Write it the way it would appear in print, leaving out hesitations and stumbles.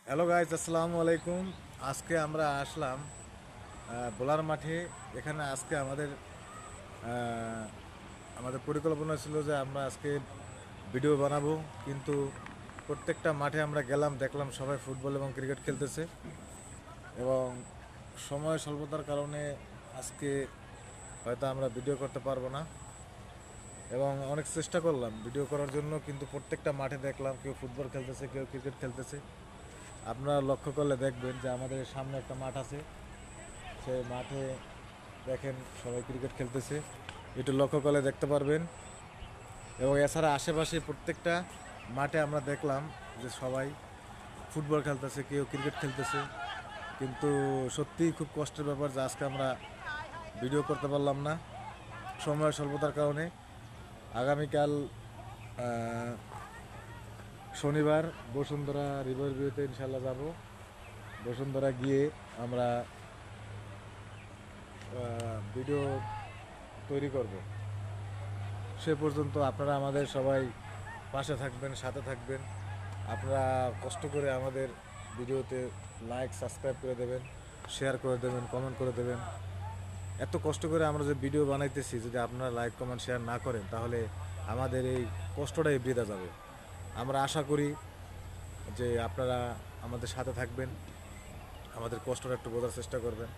Hello guys, আসসালামু আলাইকুম। আজকে আমরা আসলাম বোলার মাঠে। এখানে আজকে আহ, আমাদের পরিকল্পনা ছিল যে আমরা আজকে ভিডিও বানাবো, কিন্তু প্রত্যেকটা মাঠে আমরা গেলাম, দেখলাম সবাই ফুটবল এবং ক্রিকেট খেলতেছে এবং সময় স্বল্পতার কারণে আজকে হয়তো আমরা ভিডিও করতে পারবো না। এবং অনেক চেষ্টা করলাম ভিডিও করার জন্য, কিন্তু প্রত্যেকটা মাঠে দেখলাম কেউ ফুটবল খেলতেছে, কেউ ক্রিকেট খেলতেছে। আপনারা লক্ষ্য করলে দেখবেন যে আমাদের সামনে একটা মাঠ আছে, সেই মাঠে দেখেন সবাই ক্রিকেট খেলতেছে, একটু লক্ষ্য করলে দেখতে পারবেন। এবং এছাড়া আশেপাশে প্রত্যেকটা মাঠে আমরা দেখলাম যে সবাই ফুটবল খেলতেছে, কেউ ক্রিকেট খেলতেছে। কিন্তু সত্যিই খুব কষ্টের ব্যাপার যে আজকে আমরা ভিডিও করতে পারলাম না সময় স্বল্পতার কারণে। আগামীকাল শনিবার বসুন্ধরা রিভার ভিউতে ইনশাল্লাহ যাব। বসুন্ধরা গিয়ে আমরা ভিডিও তৈরি করব। সে পর্যন্ত আপনারা আমাদের সবাই পাশে থাকবেন, সাথে থাকবেন। আপনারা কষ্ট করে আমাদের ভিডিওতে লাইক সাবস্ক্রাইব করে দেবেন, শেয়ার করে দেবেন, কমেন্ট করে দেবেন। এত কষ্ট করে আমরা যে ভিডিও বানাইতেছি, যদি আপনারা লাইক কমেন্ট শেয়ার না করেন তাহলে আমাদের এই কষ্টটাই বৃথা যাবে। আমরা আশা করি যে আপনারা আমাদের সাথে থাকবেন, আমাদের কষ্টটা একটু বোঝার চেষ্টা করবেন।